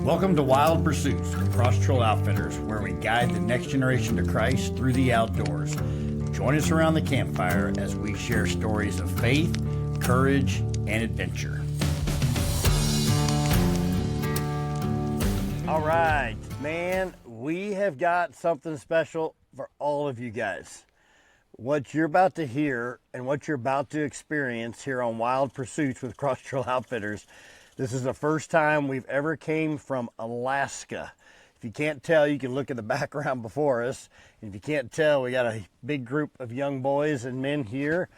Welcome to Wild Pursuits with Cross Trail Outfitters, where we guide the next generation to Christ through the outdoors. Join us around the campfire as we share stories of faith, courage, and adventure. All right, man, we have got something special for all of you guys. What you're about to hear and what you're about to experience here on Wild Pursuits with Cross Trail Outfitters, this is the first time we've ever came from Alaska. If you can't tell, you can look at the background before us. And if you can't tell, we got a big group of young boys and men here.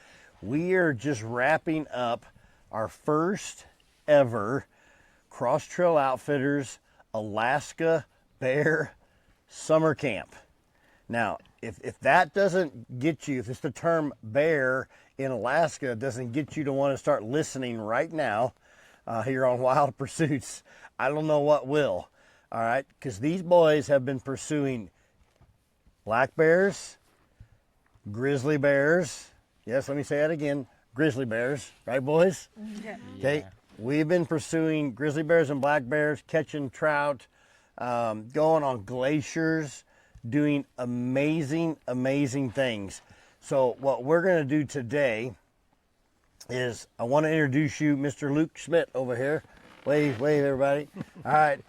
We are just wrapping up our first ever Cross Trail Outfitters Alaska Bear Summer Camp. Now, if that doesn't get you, if it's the term bear in Alaska doesn't get you to want to start listening right now here on Wild Pursuits, I don't know what will. All right, because these boys have been pursuing black bears, grizzly bears. Yes, let me say that again, grizzly bears, right, boys? Yeah. Okay, we've been pursuing grizzly bears and black bears, catching trout, going on glaciers, doing amazing, amazing things. So what we're going to do today is I want to introduce you, Mr. Luke Schmidt over here. Wave, everybody. All right.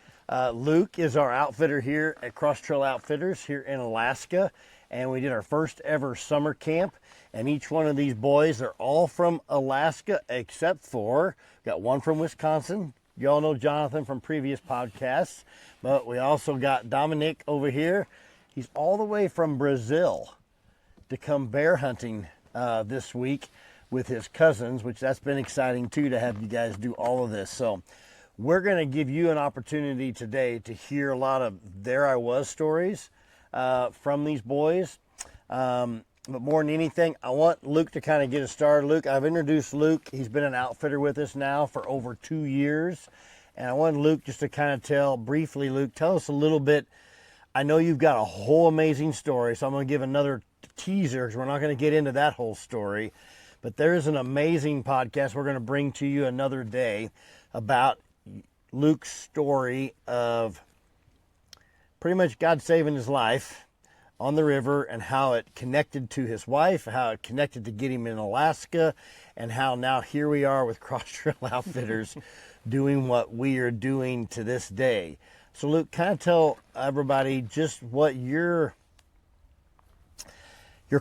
Luke is our outfitter here at Cross Trail Outfitters here in Alaska, and we did our first ever summer camp. And each one of these boys are all from Alaska, except for got one from Wisconsin. You all know Jonathan from previous podcasts, but we also got Dominic over here. He's all the way from Brazil to come bear hunting this week with his cousins, which that's been exciting too, to have you guys do all of this. So we're going to give you an opportunity today to hear a lot of there I was stories from these boys. But more than anything, I want Luke to kind of get us started. Luke, I've introduced Luke. He's been an outfitter with us now for over 2 years. And I want Luke just to kind of tell briefly, Luke, tell us a little bit. I know you've got a whole amazing story, so I'm going to give another teaser because we're not going to get into that whole story. But there is an amazing podcast we're going to bring to you another day about Luke's story of pretty much God saving his life on the river and how it connected to his wife, how it connected to get him in Alaska, and how now here we are with Cross Trail Outfitters doing what we are doing to this day. So Luke, kind of tell everybody just what your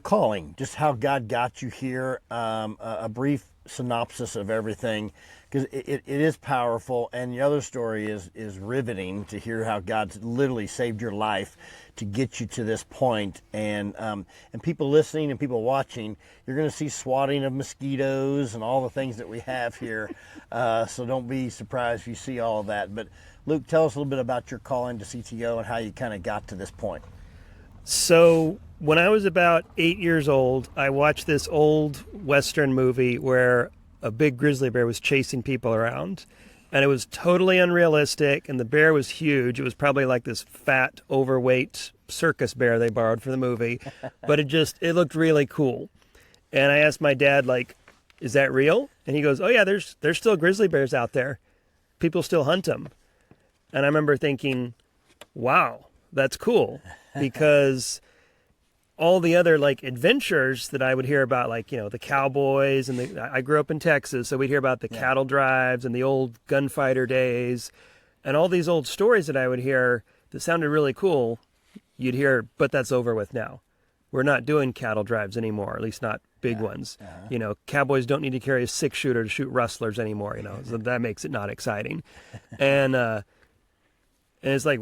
calling, just how God got you here, a brief synopsis of everything, because it is powerful, and the other story is riveting to hear how God's literally saved your life to get you to this point. And people listening and people watching, you're going to see swatting of mosquitoes and all the things that we have here. So don't be surprised if you see all of that. But Luke, tell us a little bit about your calling to CTO and how you kind of got to this point. So when I was about 8 years old, I watched this old Western movie where a big grizzly bear was chasing people around, and it was totally unrealistic, and the bear was huge. It was probably like this fat, overweight circus bear they borrowed for the movie, but it looked really cool. And I asked my dad, like, is that real? And he goes, oh yeah, there's still grizzly bears out there. People still hunt them. And I remember thinking, wow, that's cool, because all the other like adventures that I would hear about, like, the cowboys and I grew up in Texas, so we'd hear about the cattle drives and the old gunfighter days and all these old stories that I would hear that sounded really cool. You'd hear, but that's over with now. We're not doing cattle drives anymore, at least not big ones. Cowboys don't need to carry a 6-shooter to shoot rustlers anymore, so that makes it not exciting. And it's like,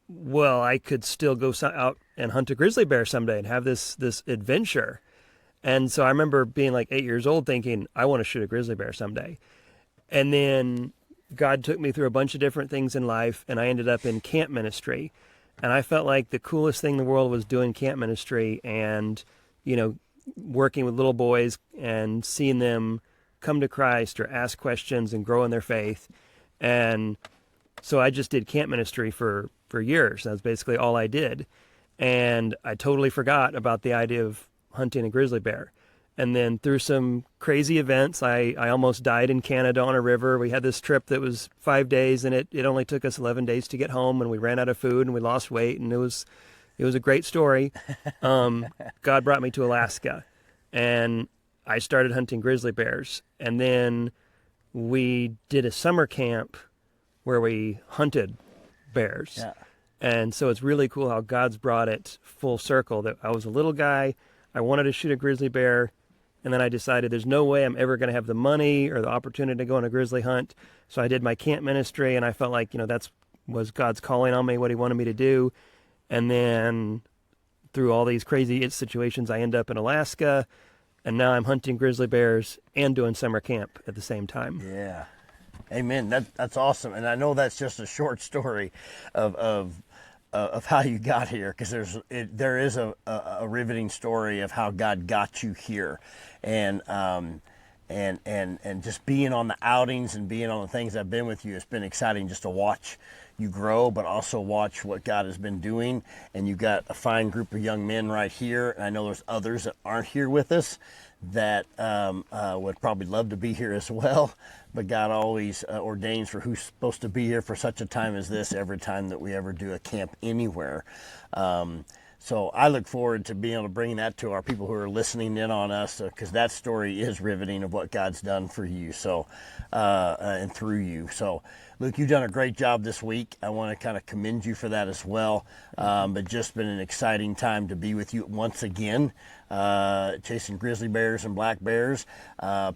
well, I could still go out and hunt a grizzly bear someday and have this adventure. And so I remember being like 8 years old thinking, I want to shoot a grizzly bear someday. And then God took me through a bunch of different things in life, and I ended up in camp ministry. And I felt like the coolest thing in the world was doing camp ministry and, working with little boys and seeing them come to Christ or ask questions and grow in their faith. And so I just did camp ministry for years. That's basically all I did. And I totally forgot about the idea of hunting a grizzly bear. And then through some crazy events, I almost died in Canada on a river. We had this trip that was 5 days, and it only took us 11 days to get home, and we ran out of food, and we lost weight, and it was a great story. God brought me to Alaska, and I started hunting grizzly bears. And then we did a summer camp where we hunted bears. Yeah. And so it's really cool how God's brought it full circle, that I was a little guy, I wanted to shoot a grizzly bear, and then I decided there's no way I'm ever going to have the money or the opportunity to go on a grizzly hunt. So I did my camp ministry, and I felt like, that's was God's calling on me, what he wanted me to do. And then through all these crazy situations, I end up in Alaska, and now I'm hunting grizzly bears and doing summer camp at the same time. Yeah. Amen. That's awesome. And I know that's just a short story of how you got here, because there is a riveting story of how God got you here, and just being on the outings and being on the things I've been with you, it's been exciting just to watch you grow, but also watch what God has been doing. And you've got a fine group of young men right here, and I know there's others that aren't here with us that would probably love to be here as well, but God always ordains for who's supposed to be here for such a time as this every time that we ever do a camp anywhere. So I look forward to being able to bring that to our people who are listening in on us, because that story is riveting of what God's done for you, so and through you. So Luke, you've done a great job this week. I want to kind of commend you for that as well. But just been an exciting time to be with you once again, chasing grizzly bears and black bears.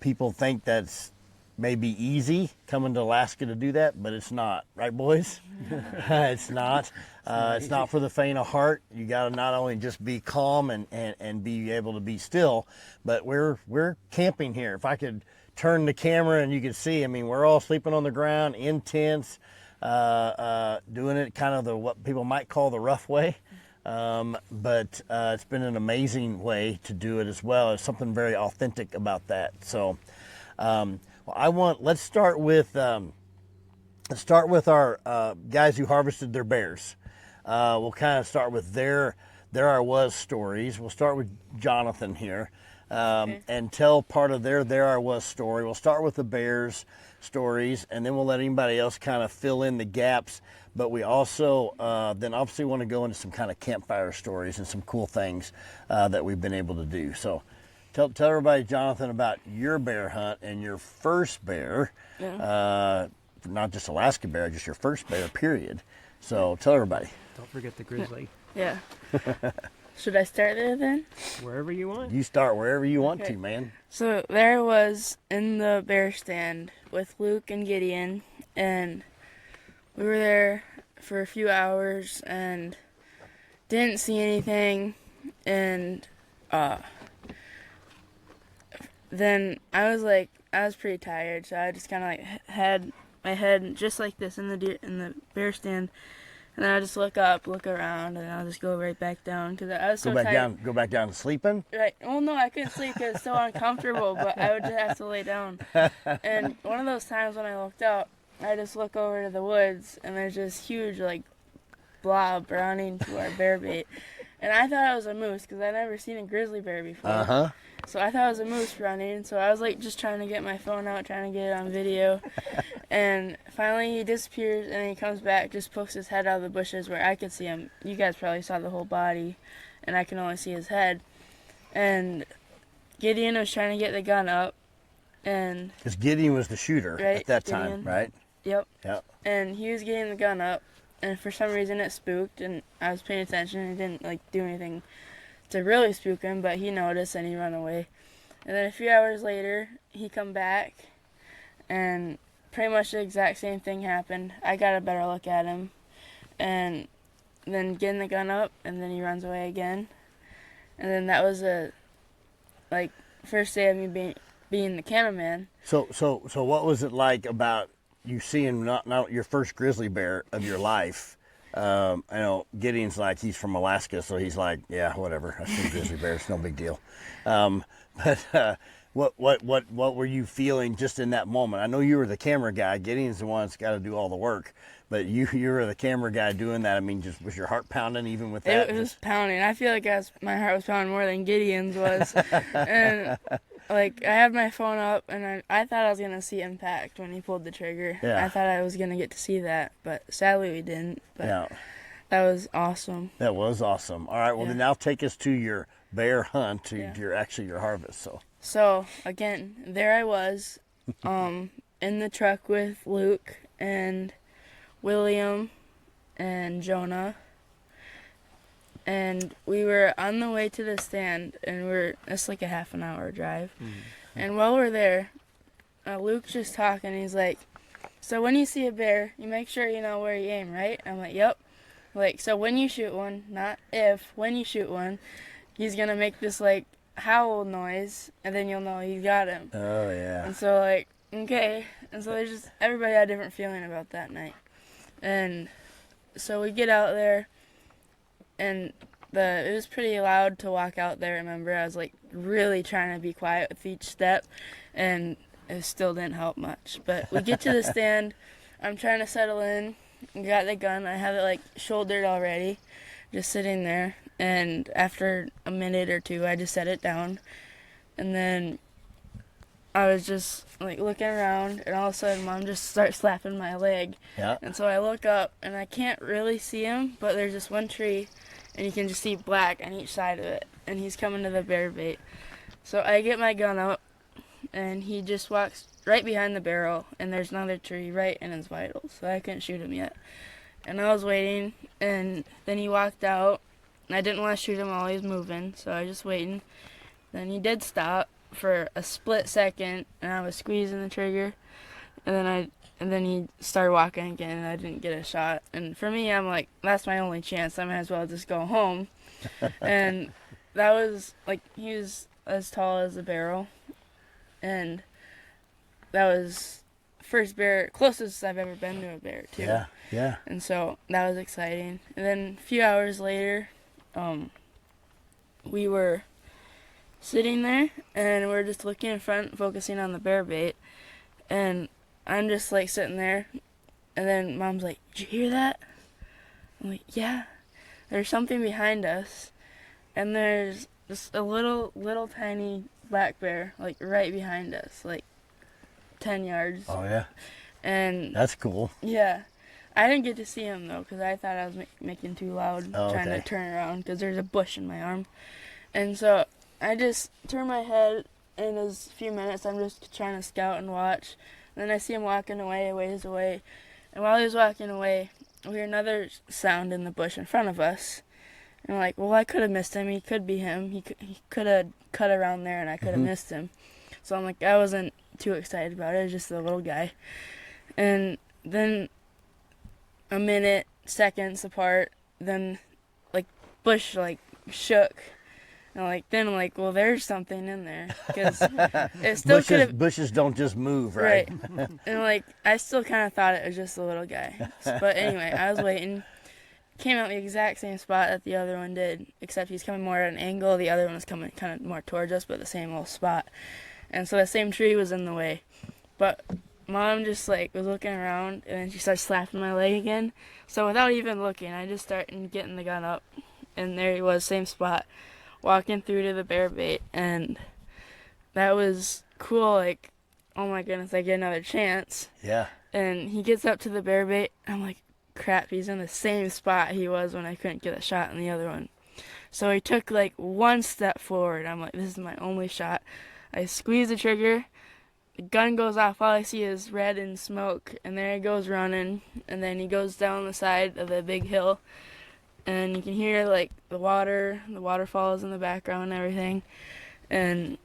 People think that's maybe easy coming to Alaska to do that, but it's not, right, boys? It's not. It's not for the faint of heart. You got to not only just be calm and be able to be still, but we're camping here. If I could turn the camera and you could see, I mean, we're all sleeping on the ground in tents, doing it kind of what people might call the rough way. But it's been an amazing way to do it as well. There's something very authentic about that. So, let's start with our guys who harvested their bears. We'll kind of start with their I was stories. We'll start with Jonathan here, and tell part of their I was story. We'll start with the bears stories, and then we'll let anybody else kind of fill in the gaps. But we also then obviously want to go into some kind of campfire stories and some cool things that we've been able to do. So tell everybody, Jonathan, about your bear hunt and your first bear. Yeah. Not just Alaska bear, just your first bear, period. So tell everybody. Don't forget the grizzly. Yeah. Should I start there then? Wherever you want. You start wherever you want to, man. So there I was in the bear stand with Luke and Gideon, and we were there for a few hours and didn't see anything, and then I was pretty tired, so I just kind of had my head just like this in the bear stand, and then I just look up, look around, and I'll just go right back down because I was so tired. Go back down to sleeping? Right. Well, no, I couldn't sleep because it's so uncomfortable, but I would just have to lay down. And one of those times when I looked out, I just look over to the woods, and there's this huge, blob running to our bear bait. And I thought it was a moose because I'd never seen a grizzly bear before. Uh-huh. So I thought it was a moose running. So I was just trying to get my phone out, trying to get it on video. And finally he disappears, and then he comes back, just pokes his head out of the bushes where I could see him. You guys probably saw the whole body, and I can only see his head. And Gideon was trying to get the gun up. And because Gideon was the shooter right, at that Gideon. time, right? Yep. Yep. And he was getting the gun up, and for some reason it spooked, and I was paying attention, and it didn't do anything to really spook him, but he noticed and he ran away. And then a few hours later, he come back, and pretty much the exact same thing happened. I got a better look at him, and then getting the gun up, and then he runs away again. And then that was first day of me being the cameraman. So what was it like about you seeing not your first grizzly bear of your life? I know Gideon's he's from Alaska, so he's yeah, whatever. I see grizzly bears, no big deal. But What were you feeling just in that moment? I know you were the camera guy. Gideon's the one that's got to do all the work, but you were the camera guy doing that. I mean, just was your heart pounding even with that? It was pounding. I feel like my heart was pounding more than Gideon's was. And like I had my phone up, and I thought I was gonna see impact when he pulled the trigger. Yeah. I thought I was gonna get to see that, but sadly we didn't. But Yeah. that was awesome. That was awesome. All right, well, Yeah. then now take us to your bear hunt, to Yeah. your harvest. So again, there I was, in the truck with Luke and William and Jonah, and we were on the way to the stand, and it's like a half an hour drive. And while we're there, Luke's just talking. He's like, so when you see a bear, you make sure you know where you aim, right? I'm like, yep. Like, so when you shoot one, not if, when you shoot one, he's gonna make this like howl noise, and then you'll know you got him. Oh, yeah. And so like, okay. And so everybody had a different feeling about that night. And so we get out there, and it was pretty loud to walk out there. Remember, I was like really trying to be quiet with each step, and it still didn't help much. But we get to the stand. I'm trying to settle in. I got the gun. I have it like shouldered already, just sitting there. And after a minute or two, I just set it down. And then I was just like looking around, and all of a sudden Mom just starts slapping my leg. Yeah. And so I look up, and I can't really see him, but there's this one tree, and you can just see black on each side of it. And he's coming to the bear bait. So I get my gun out, and he just walks right behind the barrel, and there's another tree right in his vitals. So I couldn't shoot him yet. And I was waiting, and then he walked out. And I didn't want to shoot him while he was moving, so I was just waiting. Then he did stop for a split second, and I was squeezing the trigger. And then he started walking again, and I didn't get a shot. And for me, I'm like, that's my only chance. I might as well just go home. And that was like, he was as tall as a barrel, and that was first bear, closest I've ever been to a bear too. Yeah, yeah. And so that was exciting. And then a few hours later, we were sitting there, and we're just looking in front, focusing on the bear bait, and I'm just like sitting there, and then Mom's like, did you hear that? I'm like, yeah. There's something behind us, and there's just a little tiny black bear, like right behind us, like 10 yards. Oh, yeah. And That's cool. yeah. I didn't get to see him, though, because I thought I was making too loud, Oh, trying okay. to turn around, because there's a bush in my arm. And so I just turn my head, and in a few minutes, I'm just trying to scout and watch. And then I see him walking away, a ways away. And while he was walking away, we hear another sound in the bush in front of us. And I'm like, well, I could have missed him. He could be him. He could have cut around there, and I could have missed him. So I'm like, I wasn't too excited about it. It was just a little guy. And then a minute, seconds apart, then like bush like shook, and then I'm like, well, there's something in there, because it still could have. Bushes don't just move, right? And like I still kind of thought it was just a little guy, but anyway, I was waiting. Came out the exact same spot that the other one did, except he's coming more at an angle. The other one was coming kind of more towards us, but the same little spot, and so the same tree was in the way, but Mom just like was looking around, and then she started slapping my leg again. So without even looking, I just started getting the gun up, and there he was, same spot, walking through to the bear bait, and that was cool. Like, oh my goodness, I get another chance. Yeah. And he gets up to the bear bait. I'm like, crap, he's in the same spot he was when I couldn't get a shot in the other one. So he took like one step forward. I'm like, this is my only shot. I squeeze the trigger. The gun goes off. All I see is red and smoke, and there he goes running, and then he goes down the side of the big hill, and you can hear like the waterfalls in the background and everything, and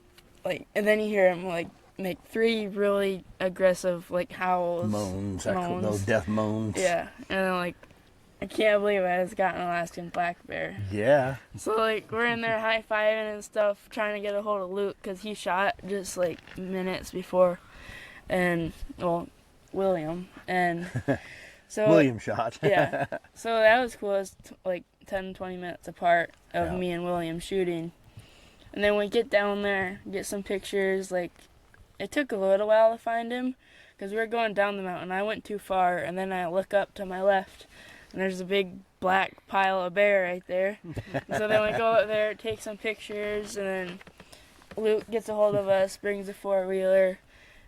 then you hear him like make 3 really aggressive like howls, Moans. Those death moans. yeah, and then like I can't believe I just got an Alaskan black bear. Yeah. So, like, we're in there high-fiving and stuff, trying to get a hold of Luke, because he shot just, like, minutes before. And, well, William. And so... William shot. yeah. So that was cool. It was, like, 10, 20 minutes apart of Yeah. me and William shooting. And then we get down there, get some pictures. Like, it took a little while to find him because we were going down the mountain. I went too far, and then I look up to my left, and there's a big black pile of bear right there. And so then we go up there, take some pictures, and then Luke gets a hold of us, brings a four-wheeler,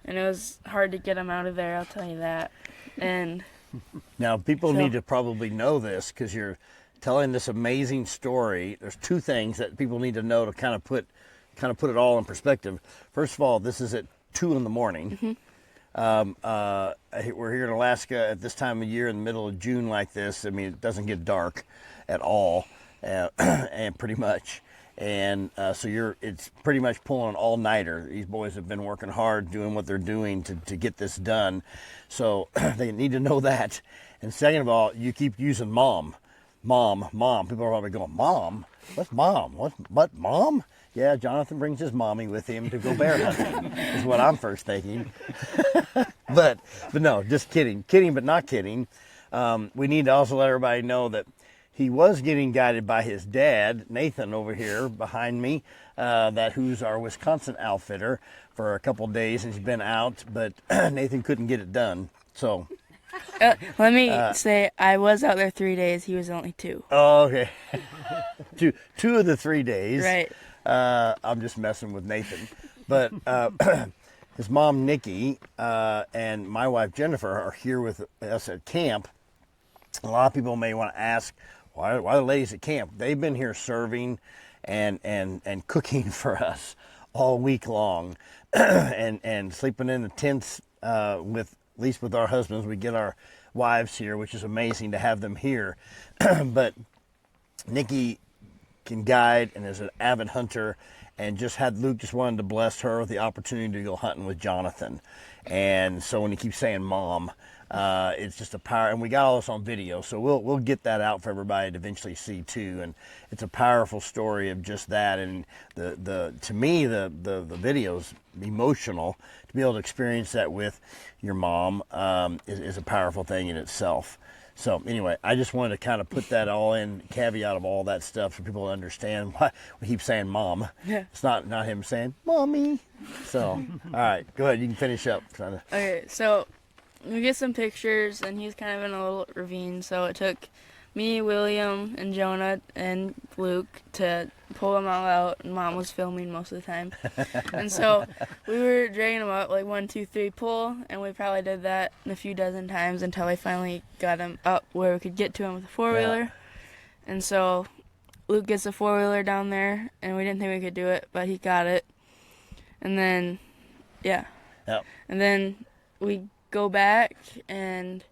and it was hard to get him out of there, I'll tell you that. And now people so, need to probably know this because you're telling this amazing story. There's two things that people need to know to kind of put it all in perspective. First of all, this is at 2 in the morning. We're here in Alaska at this time of year in the middle of June like this. I mean, it doesn't get dark at all, and pretty much. And so it's pretty much pulling an all-nighter. These boys have been working hard doing what they're doing to get this done. So they need to know that. And second of all, you keep using mom. People are probably going, mom? What's mom? What mom? Yeah, Jonathan brings his mommy with him to go bear hunting, is what I'm first thinking. but no, just kidding. Kidding, but not kidding. We need to also let everybody know that he was getting guided by his dad, Nathan, over here behind me, who's our Wisconsin outfitter for a couple days, and he's been out, but Nathan couldn't get it done. So let me say, I was out there 3 days. He was only 2. Oh, okay. two of the 3 days. Right. I'm just messing with Nathan. But his mom, Nikki, and my wife, Jennifer, are here with us at camp. A lot of people may want to ask, why are the ladies at camp? They've been here serving and cooking for us all week long and sleeping in the tents at least with our husbands. We get our wives here, which is amazing to have them here. But Nikki can guide and is an avid hunter, and Luke just wanted to bless her with the opportunity to go hunting with Jonathan. And so when he keeps saying mom, it's just a power, and we got all this on video, so we'll get that out for everybody to eventually see too. And it's a powerful story of just that. And to me the video's emotional. To be able to experience that with your mom is a powerful thing in itself. So anyway, I just wanted to kind of put that all in, caveat of all that stuff, for people to understand why we keep saying mom. Yeah. It's not him saying mommy. So all right, go ahead, you can finish up. Okay, so we get some pictures, and he's kind of in a little ravine, so it took me, William, and Jonah, and Luke to pull them all out, and Mom was filming most of the time. And so we were dragging them out, like 1, 2, 3, pull, and we probably did that a few dozen times until we finally got him up where we could get to him with a four-wheeler. Yeah. And so Luke gets a four-wheeler down there, and we didn't think we could do it, but he got it. And then, yeah. Yep. And then we go back, and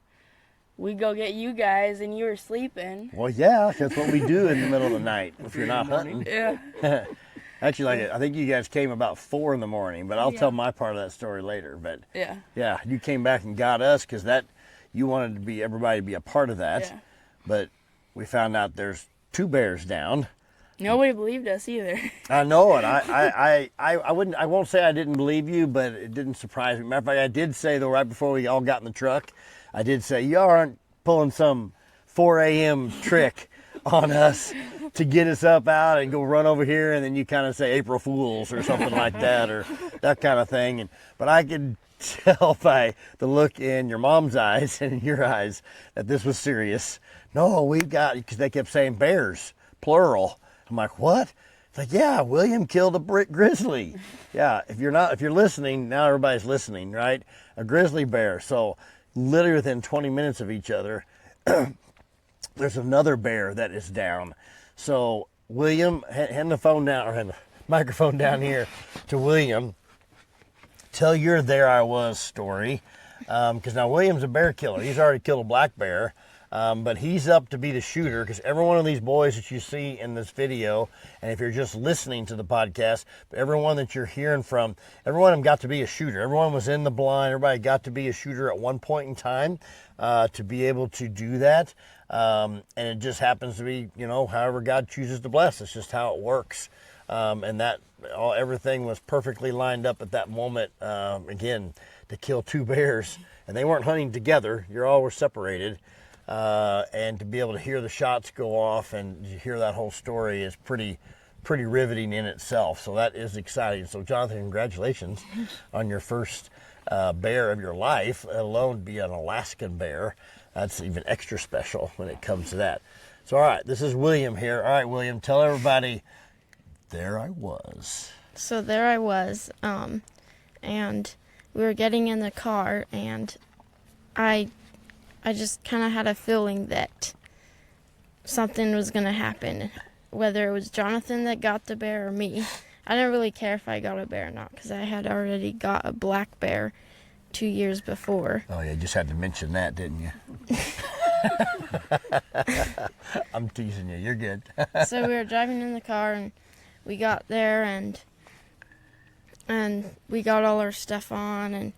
we go get you guys, and you were sleeping. Well, yeah, that's what we do in the middle of the night if you're not hunting. Yeah. Actually, I think you guys came about 4 in the morning, but I'll tell my part of that story later. But yeah, you came back and got us because you wanted everybody to be a part of that. Yeah. But we found out there's 2 bears down. Nobody believed us either. I know it. I won't say I didn't believe you, but it didn't surprise me. Matter of fact, I did say though right before we all got in the truck, I did say, y'all aren't pulling some 4 a.m. trick on us to get us up out and go run over here, and then you kind of say April Fools or something like that, or that kind of thing. But I could tell by the look in your mom's eyes and in your eyes that this was serious. No, because they kept saying bears, plural. I'm like, what? It's like, yeah, William killed a grizzly. Yeah, if you're listening, now everybody's listening, right? A grizzly bear. So literally within 20 minutes of each other, there's another bear that is down. So William, hand the phone down, or hand the microphone down here to William. Tell your "there I was" story, because now William's a bear killer. He's already killed a black bear, but he's up to be the shooter, because every one of these boys that you see in this video, and if you're just listening to the podcast, everyone that you're hearing from, every one of them got to be a shooter. Everyone was in the blind. Everybody got to be a shooter at one point in time to be able to do that. And it just happens to be, however God chooses to bless. It's just how it works. And everything was perfectly lined up at that moment, again, to kill 2 bears. And they weren't hunting together. You all were separated. And to be able to hear the shots go off and you hear that whole story is pretty pretty riveting in itself. So that is exciting. So Jonathan, congratulations on your first bear of your life, let alone be an Alaskan bear. That's even extra special when it comes to that. So, all right, this is William here. All right, William, tell everybody, there I was. So there I was, and we were getting in the car, and I just kind of had a feeling that something was going to happen, whether it was Jonathan that got the bear or me. I didn't really care if I got a bear or not, because I had already got a black bear 2 years before. Oh, yeah, you just had to mention that, didn't you? I'm teasing you. You're good. So we were driving in the car, and we got there, and we got all our stuff on, and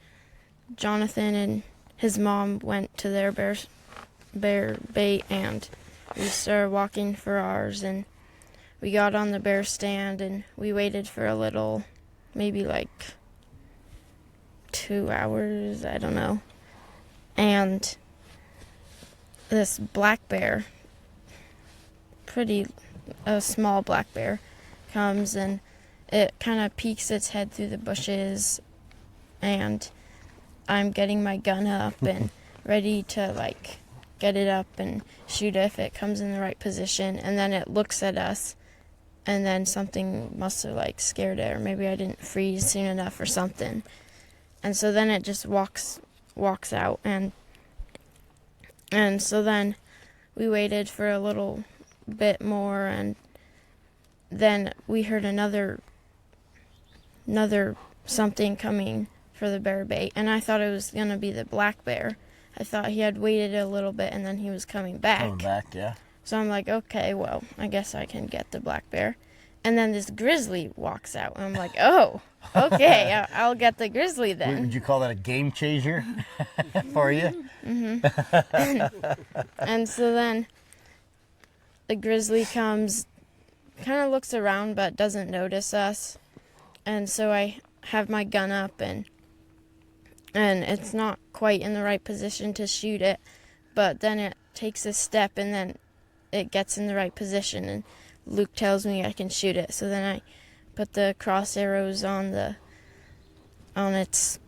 Jonathan and his mom went to their bear bait, and we started walking for ours, and we got on the bear stand, and we waited for a little, maybe like 2 hours, I don't know. And this black bear, a small black bear, comes, and it kind of peeks its head through the bushes, and I'm getting my gun up and ready to like get it up and shoot if it comes in the right position, and then it looks at us, and then something must have like scared it, or maybe I didn't freeze soon enough or something, and so then it just walks out, and so then we waited for a little bit more, and then we heard another something coming for the bear bait, and I thought it was going to be the black bear. I thought he had waited a little bit and then he was coming back. Coming back, yeah. So I'm like, okay, well, I guess I can get the black bear. And then this grizzly walks out, and I'm like, oh, okay, I'll get the grizzly then. Would you call that a game changer for you? Mm-hmm. And so then the grizzly comes, kind of looks around but doesn't notice us. And so I have my gun up, and it's not quite in the right position to shoot it, but then it takes a step, and then it gets in the right position, and Luke tells me I can shoot it. So then I put the cross arrows on its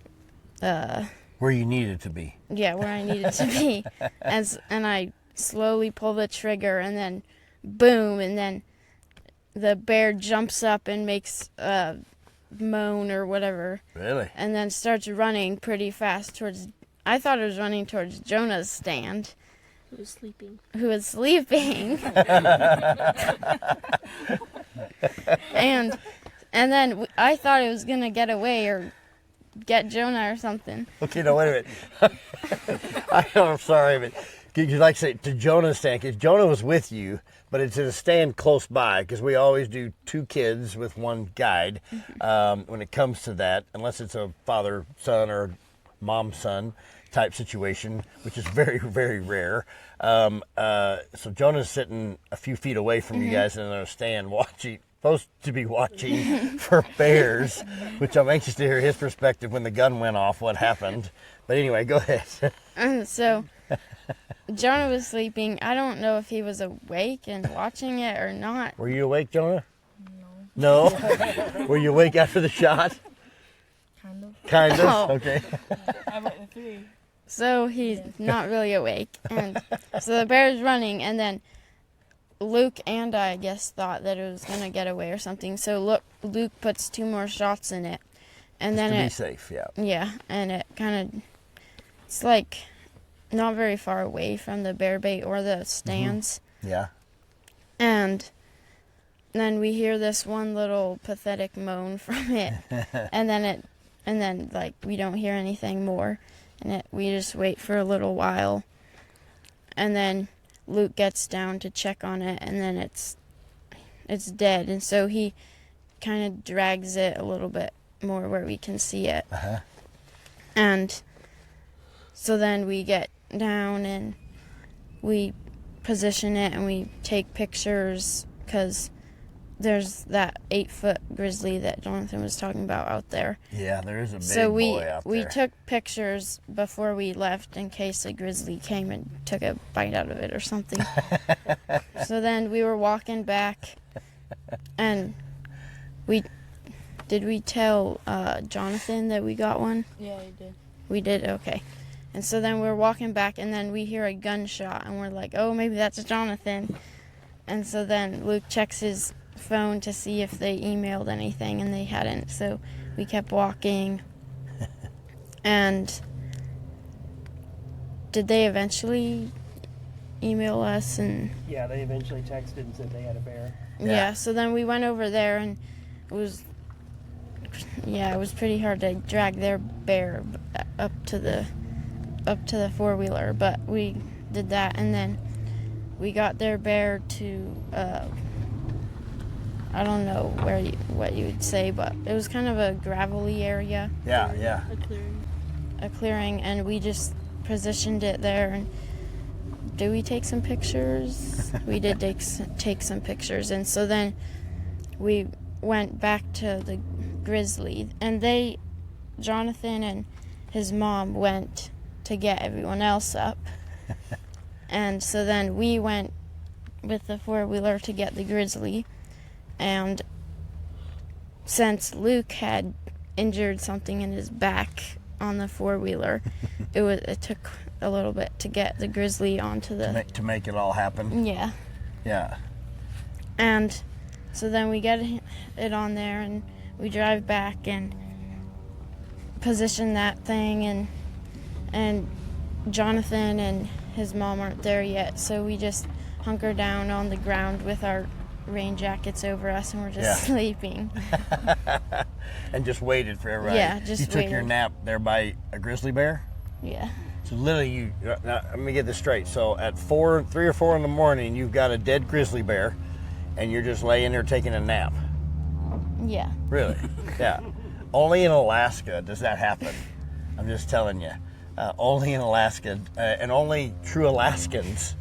where you need it to be. Yeah, where I need it to be. And I slowly pull the trigger, and then boom, and then the bear jumps up and makes a moan or whatever. Really? And then starts running pretty fast towards, I thought it was running towards Jonah's stand. Who was sleeping. and then I thought it was going to get away or get Jonah or something. Okay, no, wait a minute. I'm sorry, but you like to say to Jonah's stand, because Jonah was with you, but it's in a stand close by, because we always do 2 kids with 1 guide when it comes to that, unless it's a father-son or mom-son type situation, which is very, very rare. So Jonah's sitting a few feet away from you guys in a stand watching, supposed to be watching for bears, which I'm anxious to hear his perspective when the gun went off, what happened. But anyway, go ahead. And so Jonah was sleeping. I don't know if he was awake and watching it or not. Were you awake, Jonah? No. No? Were you awake after the shot? Kind of. Kind of? Oh. Okay. I went the 3. So he's not really awake. And so the bear's running, and then Luke and I guess thought that it was going to get away or something. So Luke puts 2 more shots in it. And then to be safe, yeah. Yeah, and it kind of, it's like not very far away from the bear bait or the stands. Mm-hmm. Yeah. And then we hear this one little pathetic moan from it. and then like we don't hear anything more. And we just wait for a little while. And then Luke gets down to check on it, and then it's dead. And so he kind of drags it a little bit more where we can see it. Uh-huh. And so then we get down and we position it and we take pictures, because there's that 8-foot grizzly that Jonathan was talking about out there. Yeah, there is a big So boy out there. we took pictures before we left in case a grizzly came and took a bite out of it or something. So then we were walking back, And we tell Jonathan that we got one? Yeah, he did. We did, okay. And so then we're walking back, and then we hear a gunshot, and we're like, oh, maybe that's Jonathan. And so then Luke checks his phone to see if they emailed anything, and they hadn't. So we kept walking. And did they eventually email us? And Yeah, they eventually texted and said they had a bear. yeah, so then we went over there, and it was pretty hard to drag their bear up to the four-wheeler, but we did that, and then we got their bear to I don't know what you would say, but it was kind of a gravelly area, Yeah. a clearing, and we just positioned it there. And did we take some pictures? We did take some pictures, and so then we went back to the grizzly, and Jonathan and his mom went to get everyone else up. And so then we went with the four-wheeler to get the grizzly, and since Luke had injured something in his back on the four-wheeler, it took a little bit to get the grizzly onto the To make it all happen. yeah. And so then we get it on there, and we drive back and position that thing, and Jonathan and his mom aren't there yet, so we just hunker down on the ground with our rain jackets over us, and we're just sleeping. And just waited for everybody. Yeah, just You took your waited. nap there by a grizzly bear? Yeah. So literally, now, let me get this straight. So at 3 or 4 in the morning, you've got a dead grizzly bear, and you're just laying there taking a nap. Yeah. Really? Yeah. Only in Alaska does that happen. I'm just telling you. Only in Alaska, and only true Alaskans.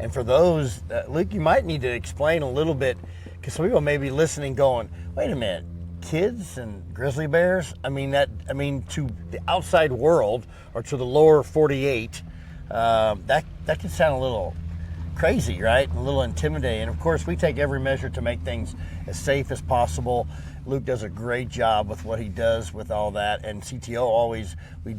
And for those, Luke, you might need to explain a little bit, because some people may be listening going, wait a minute, kids and grizzly bears? I mean, to the outside world, or to the lower 48, that can sound a little crazy, right? A little intimidating. And of course, we take every measure to make things as safe as possible. Luke does a great job with what he does with all that, and CTO always, we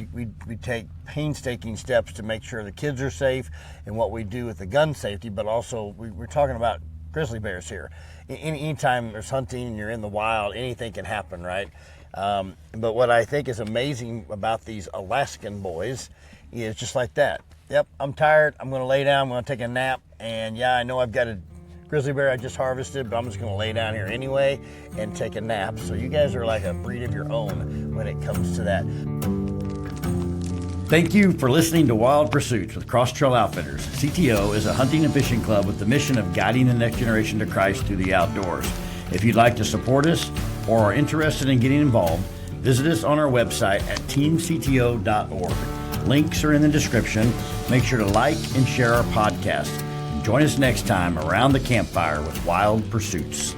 take painstaking steps to make sure the kids are safe and what we do with the gun safety, but also we're talking about grizzly bears here. Anytime there's hunting and you're in the wild, anything can happen, right? But what I think is amazing about these Alaskan boys is just like that. Yep, I'm tired, I'm gonna lay down, I'm gonna take a nap, and yeah, I know I've got a grizzly bear I just harvested, but I'm just gonna lay down here anyway and take a nap. So you guys are like a breed of your own when it comes to that. Thank you for listening to Wild Pursuits with Cross Trail Outfitters. CTO is a hunting and fishing club with the mission of guiding the next generation to Christ through the outdoors. If you'd like to support us or are interested in getting involved, visit us on our website at teamcto.org. Links are in the description. Make sure to like and share our podcast. Join us next time around the campfire with Wild Pursuits.